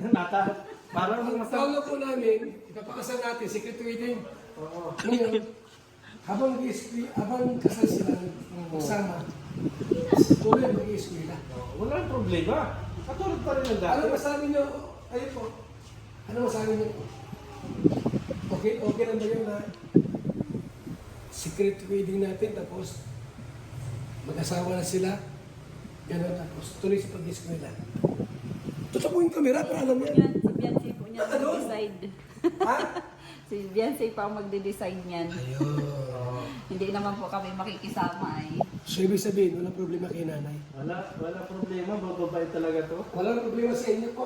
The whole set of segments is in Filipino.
Nata. Parang Ang tawag po namin, ipapakasal natin, secret wedding. Oo. Ngayon, habang kasal sila magsama, tuloy mag-i-eskwela. Walang problema. Katulad pa rin ang dati. Ano masabi nyo? Ayun po. Ano masabi nyo? Okay lang ba yun na secret wedding natin tapos mag-asawa na sila, gano'n tapos tuloy sa pag-eskwela. Totoo po yung kamera para alam yan. Si Beyonce po niya Ano? mag-decide. Ha? Si Beyonce pa ang magde-decide niyan. Ayun. Hindi naman po kami makikisama ay. So ibig sabihin, walang problema kay nanay. Wala problema. Bababait talaga to. Walang problema sa inyo po.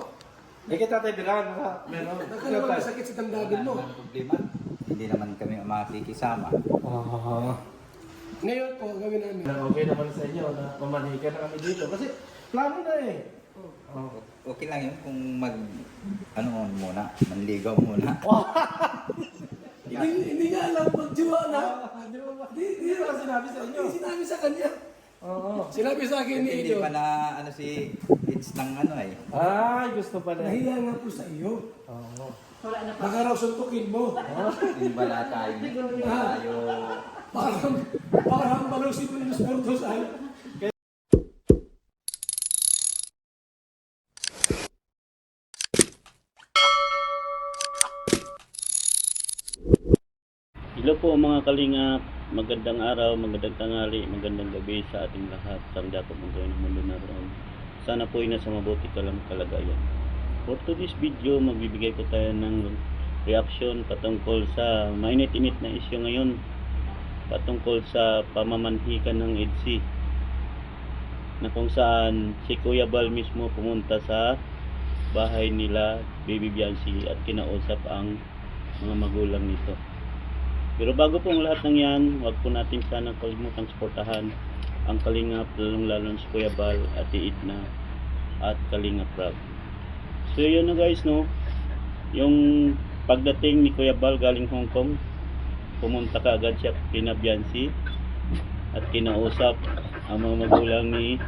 Eh, kita tayo bilangan ha. Meron. Baka naman masakit sa damdamin mo. Walang problema. Hindi naman kami makikisama. Ngayon po, gawin namin. Okay naman sa inyo na pamanikan na kami dito. Kasi plano na eh. Oh. Okay lang yun kung muna, manligaw muna. Hindi nga alam magjiwa na. Di ba sinabi sa inyo? Hindi sinabi sa kanya. Oo. Sinabi sa akin ni Hindi Ido. pa na si It's ng eh. Ay, gusto pala. Nahiya nga po sa iyo. Oo. Wala na pa. Baka raw suntukin mo. Hindi ba na tayo? Tayo. Parang balusin mo yung sportos ay. Hello po mga kalingap, magandang araw, magandang tanghali, magandang gabi sa ating lahat. Saan dapat magawin ng mundo naroon. Sana po ay nasa mabuti kalagayan. For today's video, magbibigay po tayo ng reaction patungkol sa mainit-init na isyu ngayon. Patungkol sa pamamanhikan ng EDSA. Na kung saan si Kuya Bal mismo pumunta sa bahay nila, Baby Beyonce, at kinausap ang mga magulang nito. Pero bago po ang lahat ng yan, huwag po natin sanang kalimutang suportahan ang Kalingap, lalong si Kuya Bal, Ate Edna, at Kalingap Rob. So yun na guys, no, yung pagdating ni Kuya Bal galing Hong Kong, pumunta ka agad siya kina Beyonce at kinausap ang mga magulang ni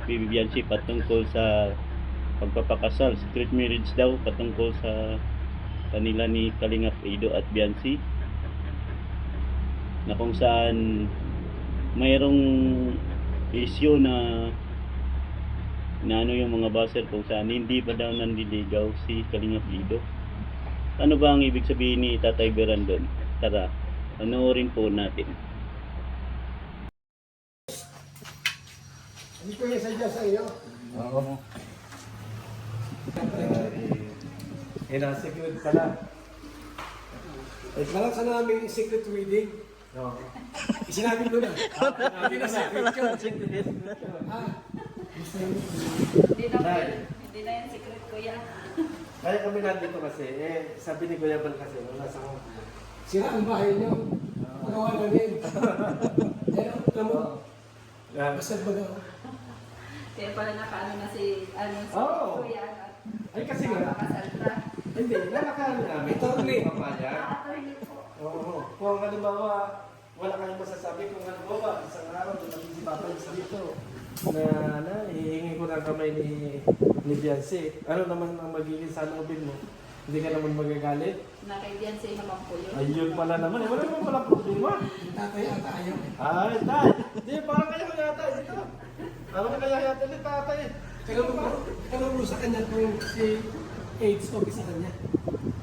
Baby Beyonce patungkol sa pagpapakasal, secret marriage daw patungkol sa kanila ni Kalingap Ido at Beyonce, na kung saan mayroong issue na ano yung mga buzzer kung saan hindi pa daw nandiligaw si Kalingap Ido. Ano ba ang ibig sabihin ni Tatay Berandon? Tara, panoorin po natin. Hindi ko yung sadya sa iyo. Oo. Eh, nasa-secret pala. Parang sa namin secret wedding. Oo. Sinabi ko na. Hindi na secret ka. Hindi na yan secret ko yan. Kaya kami nandito kasi, sabi ni Kuya Bal kasi, nasa Hong Kong. Sira ang bahay niyo. Magawa na rin. Tamo. Basag baga. Kaya pala nakaano na si Oo. Kuya. Ay, kasi nga. Makasalta. Hindi, lalakarin namin. Ito, Lee. Papaya. Oo. Kung halimbawa, wala kayong masasabi kung halimbawa, isang araw, dumating si Papa dito, na hihingi ko ng kamay ni Beyonce. Ano naman ang magiging salubin mo? Hindi ka naman magagalit? Na kay Beyonce naman po yun. Ayun pala naman eh. Wala naman pala problema. Tatay ata ayaw. Ay, tay! Hindi, parang kaya ko yata ito. Parang kaya yata ni tatay. Tanong mo sa kanya kung si AIDS okay sa kanya.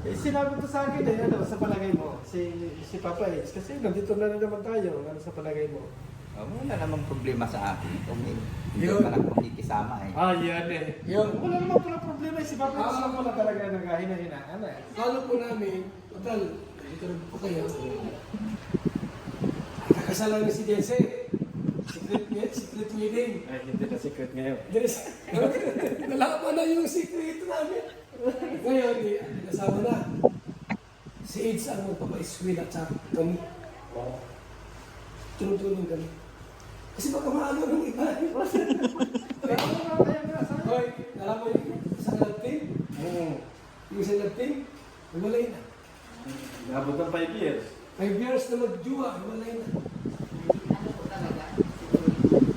Eh, sinabi ko sa akin ano, sa palagay mo, si Papa AIDS, kasi nandito na naman tayo, ano sa palagay mo? Wala namang problema sa akin. Kung hindi Yun. pa lang makikisama Yan eh. Yun. Wala naman pala problema, si Papa AIDS lang pala talaga naghahinahinahan eh. Kalo po namin, total, dito na po kayo. Kakasalan ni si Dense. Secret wedding. Ay, hindi na secret ngayon. Nalaman na yung secret namin. Ngayon, nasawa na. Si AIDS ang magpapa-iswil at sa kami. Tulong-tulong kami. Kasi baka maano ng iba. Pero ano nga kaya nga sa akin? Hoy, nalaman yung isang lagting. Yung isang lagting, hiwalay na. Nabot ng 5 years. 5 years na magjuwa, hiwalay na. Ano po talaga?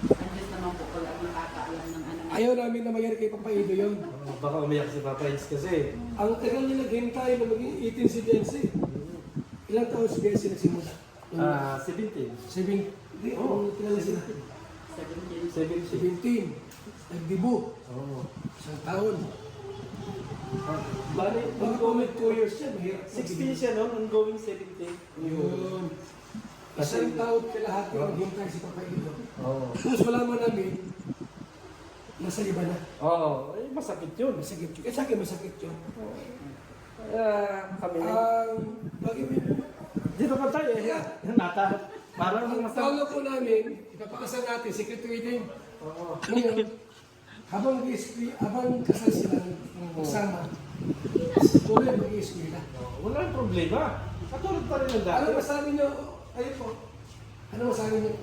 Ang Diyos naman po pala ang nakakaalam ng ano. Ayaw na namin na mangyari kay Papa Ido yun. Baka umiyak si Papa Is kasi. Ang tagal niya naghintay na maging 18 si Biancy. Ilang taon si Biancy nagsimula? 17. 7, hindi, kilala sila. 17. 17. Nagdibo. Oo. Isang taon. Bali, Mag-comment 2 years siya, mahirap. 16 siya no, ongoing 17. Yun. Isang taon kalahati naghintay si Papa Ido. Oo. Tapos malaman namin, nasa iba na. Oo, eh, masakit yun. Masakit yun. Sa akin masakit yun. Kami, Bakit dito pa tayo eh. Nata, parang ang masakit. tawag po namin, ipapakasal natin, secret wedding. Oo. Ngayon, habang kasal sila ng kasama, tuloy mag-i-eskwela. Walang problema. Katulad pa rin ng dati. Ano masabi niyo? Ayun po. Ano masabi niyo?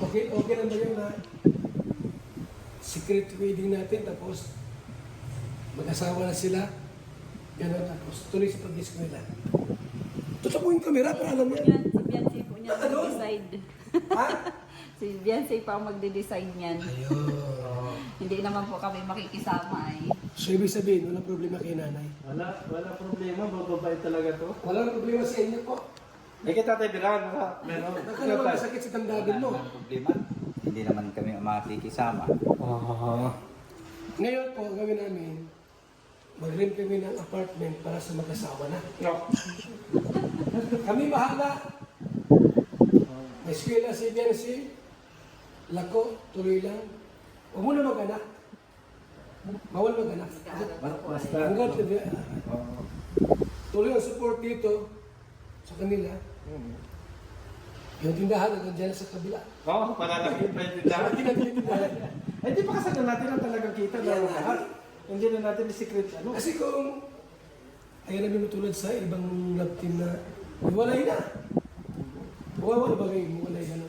Okay lang ba yun na secret wedding natin, tapos mag-asawa na sila, gano'n, tapos tuloy sa pag-eskwela. Totoo po yung camera, para alam niya. Yan, si Beyonce po niya Ano? mag-decide. Ha? Si Beyonce pa ang magde-decide niyan. Ayun. Hindi naman po kami makikisama ay. So, ibig sabihin, walang problema kay nanay. Wala problema. Bababait talaga to. Walang problema sa inyo po. Eh, kita tayo bilang. Meron. Baka naman masakit sa tandagin mo. Wala namang problema. Hindi naman kami makikisama. Ngayon po, ang gawin namin, mag-rent kami ng apartment para sa mag-asawa na. No. Kami bahala. May eskwela si Biancy, Lako, tuloy lang. Huwag mo na mag-anak. Bawal mag-anak. Basta. Hanggat tuloy ang support dito sa kanila. Yung tindahan hanggang dyan sa kabila. Oo, palalaki pa yung tindahan. Eh, di pa kasagyan natin ang talagang kita na lahat. Hindi na natin i-secret ano. Kasi kung ayaw namin matulad sa ibang love team na iwalay na. Buwawa ba kayo? Iwalay na.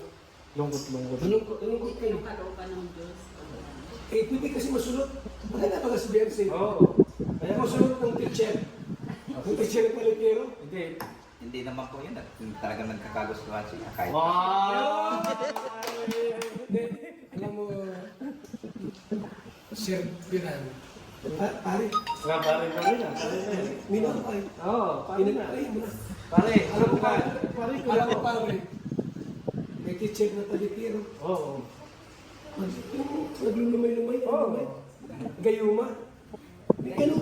Lungkot-lungkot. Tulungkot kayo. Yung kalooban ng Diyos. Eh, pwede kasi masulot. Maganda ba kasi Beyonce? Oo. Kaya masulot ng teacher. Yung teacher ng palikero. Hindi. Hindi naman po yun. Talagang nagkakagustuhan sila. Kahit Wow! Alam mo, Sir Piran, pare, Nga pare na rin ah. Mino ka pare. Oo, pare na. Pare mo na. Pare, Alam mo pare, Pare ko alam mo ako. pare, may teacher na palikero. Oo. Naglulumay-lumay. Gayuma. Ganun.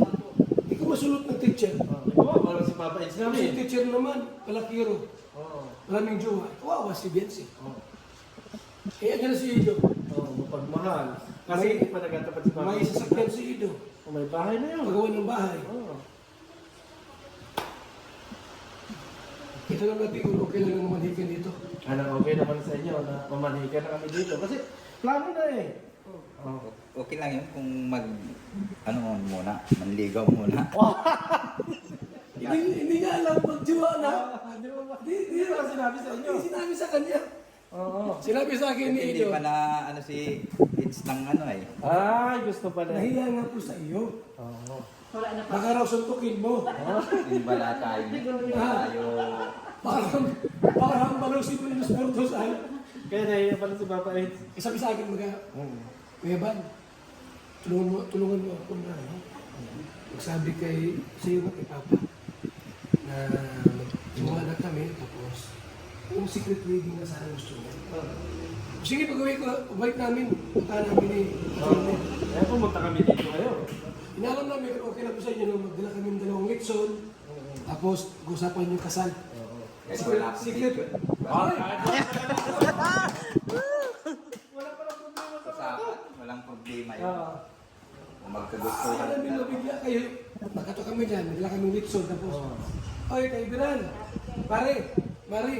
Hindi ko masulot ng teacher. Oo, parang si Papa Eds Kasi namin. teacher naman, palakiro. Oo. Maraming jowa. Kawawa si Biancy. Oo. Kaya gano'n si Ido. Oo, mapagmahal. Kasi hindi pa nagatapat si Papa May sasakyan si Ido. Oh, may bahay na yun. Pagawa ng bahay. Oo. Ito lang natin kung okay lang naman hikin dito. Ano, okay naman sa inyo na mamanhikan na kami dito. Kasi plano na eh. Oo. okay lang yun kung muna, manligaw muna. Hindi niya alam magjiwa na. Di ba ba? Hindi Ano sinabi sa inyo? Hindi sinabi sa kanya. Oo. Sinabi sa akin ni Hindi Ido, pa na si It's ng eh. Ay, gusto pala. nahiya nga po sa iyo. Oo. Wala na pa. Baka raw suntukin mo. Hindi ba na tayo? Tayo. Baka malusin mo yung Los Kaya nahiya pala si Papa Eds. Sabi sa akin, Kuya Ban, tulungan mo ako na, ano? Magsabi sa iyo kay Papa, na magjiwa na kami, tapos yung secret reading na sana gusto niya. Sige, pag-wait namin, punta namin ni Atty. Kaya pumunta kami dito ngayon. Inalam namin, okay na po sa inyo, no? Magdala kami ng 2 litson, tapos usapan yung kasal. Kasi wala akong Secret. video. Ay! Usapan, walang problema yun. Oo. Kung magkagustuhan Alam nyo, bigla kayo, nakato kami dyan, nagdala kami ng litson, tapos, oy, kaibiran, pare, Mari.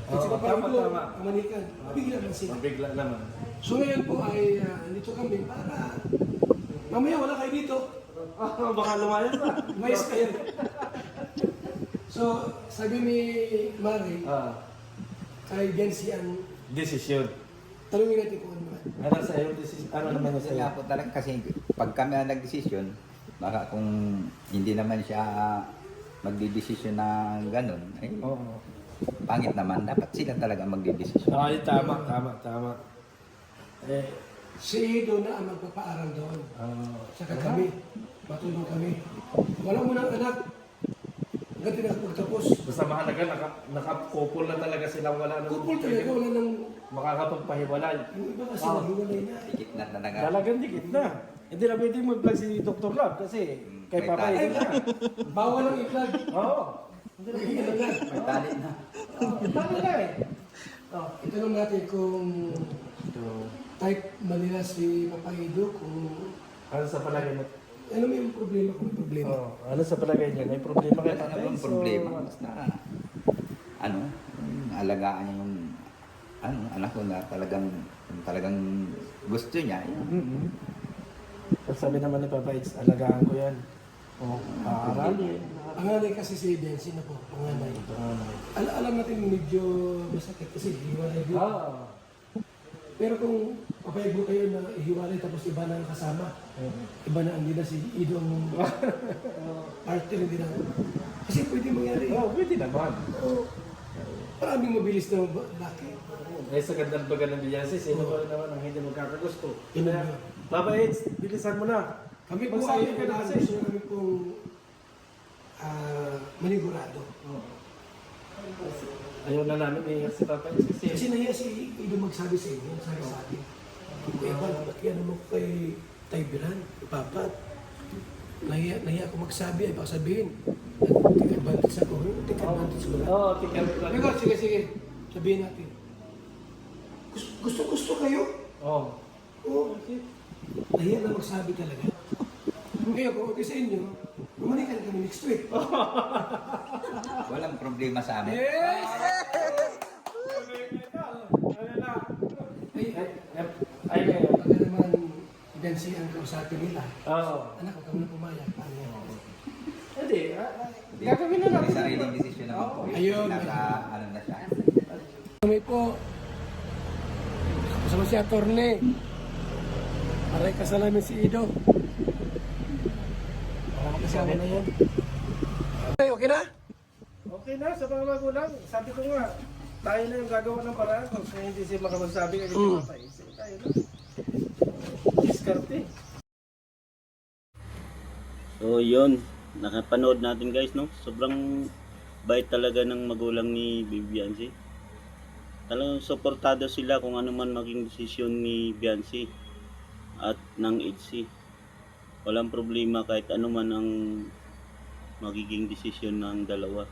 At si Papa Tama, Ido, tama. Manikan, bigla lang sila. Mabigla naman. So ngayon po ay dito kami para mamaya wala kayo dito. Baka lumayan pa. Mais kayo. So sabi ni Mari, kay Biancy ang Decision. tanungin natin kung ano man. Ano sa iyo? Ano naman sa Kasi iyo? nga po talaga kasi pag kami ang nagdesisyon, baka kung hindi naman siya magdidesisyon na gano'n, eh, Oo. pangit naman. Dapat sila talaga magdidesisyon. Ay, tama. Eh, Si Ido na ang magpapaaral doon. Saka kami, matulong kami. Wala mo ng anak. Hanggang tinapagtapos. Basta mahalaga, nakakupol na talaga silang wala nang Kupol talaga, wala nang... makakapagpahiwalay. Yung iba kasi Ah. naghiwalay na. Tikit na talaga. Talagang dikit na. Hindi na pwede mag-vlog si Dr. Lab kasi kay May Papa tayo. ito na. Bawal ang i-vlog. Oo. Hindi na pwede na. May tali na. Tama na eh. Oh. Itanong natin kung Ito. type Manila si Papa Ido, kung Ano sa palagay mo? ano may problema kung may problema. Oh, ano sa palagay niya? May problema kay Wala Papa namang Ido? problema. Basta, ano, alagaan niya yung, ano, anak ko na talagang gusto niya. Yun. Mm-hmm. Sabi naman ni Papa Ido, alagaan ko yan. Oh, aaralin. Panganay kasi si Densi na po, panganay. Alam natin medyo masakit kasi hiwalay din. Ah. Pero kung papayag mo kayo na ihiwalay tapos iba na ang kasama, iba na ang nila si Ido ang partner nila. Kasi pwede mangyari. Oh, pwede naman. Maraming mabilis na laki. Eh sa gandang baga ng Beyonce, sino ba naman ang hindi magkakagusto? Yun Kaya, na. Papa Eds, bilisan mo na. Kami po Magsabi ay ka na kasi. gusto namin pong manigurado. Ayaw na namin iingat si Papa Eds kasi Kasi nahiya si Ido magsabi sa inyo, sabi sa akin. Kuya Evan, ba't yan mo kay Taybiran, Papa? Nahiya ako magsabi, ay baka sabihin. Take advantage ako. Take advantage ko lang. Oo, tingnan mo lang. Ikaw, sige. Sabihin natin. Gusto kayo? Oo. Oo. Nahiya na magsabi talaga. Ngayon, kung okay sa inyo, lumanikan kami next week. Walang problema sa amin. Yes! Ay, ngayon. Pagka naman Bensi ang kausapin nila, Oo. anak ko kami na pumayag. Ano? Hindi, gagawin na May namin. sariling desisyon naman po. Ayun. Nasa, ano na siya. Kami po, kasama si Atorne. Aray kasalamin si Ido. Kasama na yan. Okay na? Okay na, sa mga magulang. Sabi ko nga, tayo na yung gagawa ng paraan. Kung hindi siya makapagsabi kay Papa Eds, tayo na. Diskarte. So yun, nakapanood natin guys, no? Sobrang bait talaga ng magulang ni Biancy. Talagang suportado sila kung ano man maging desisyon ni Biancy at ng HC. Walang problema kahit ano man ang magiging desisyon ng dalawa.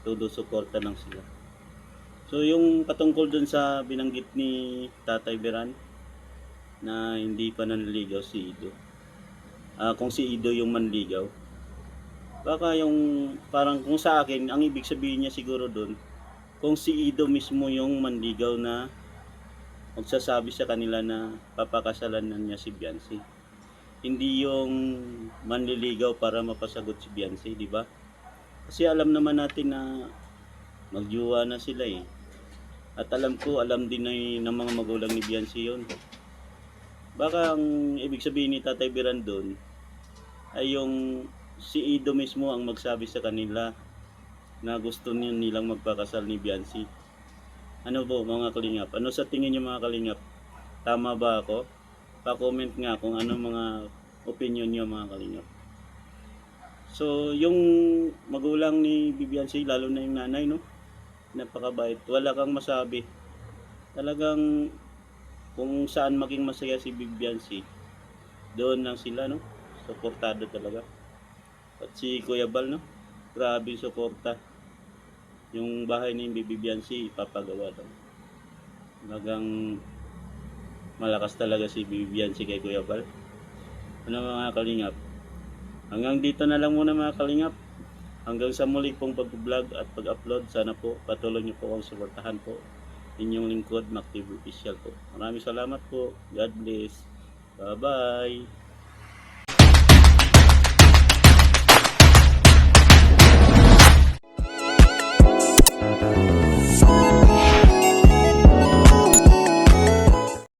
Todo suporta lang sila. So yung patungkol dun sa binanggit ni Tatay Beran na hindi pa nanligaw si Ido. Kung si Ido yung manligaw, baka yung parang kung sa akin, ang ibig sabihin niya siguro doon, kung si Ido mismo yung manligaw na magsasabi sa kanila na papakasalan na niya si Biancy. Hindi yung manliligaw para mapasagot si Biancy, di ba? Kasi alam naman natin na magjuwa na sila eh. At alam din ng mga magulang ni Biancy yun. Baka ang ibig sabihin ni Tatay Biran doon ay yung si Ido mismo ang magsabi sa kanila na gusto nilang magpakasal ni Biancy. Ano po mga kalingap? Ano sa tingin niyo mga kalingap? Tama ba ako? Pa-comment nga kung ano mga opinion niyo mga kalingap. So yung magulang ni Biancy, lalo na yung nanay, no? Napakabait. Wala kang masabi. Talagang kung saan maging masaya si Biancy, doon lang sila, no? Suportado talaga. At si Kuya Bal, no? Grabe suporta. Yung bahay ni Biancy, ipapagawa daw. Talagang malakas talaga si Biancy kay Kuya Bal. Ano mga kalingap? Hanggang dito na lang muna mga kalingap. Hanggang sa muli pong pag-vlog at pag-upload, sana po patuloy niyo po akong suportahan po. Inyong lingkod, Mac TV Official po. Maraming salamat po. God bless. Bye-bye.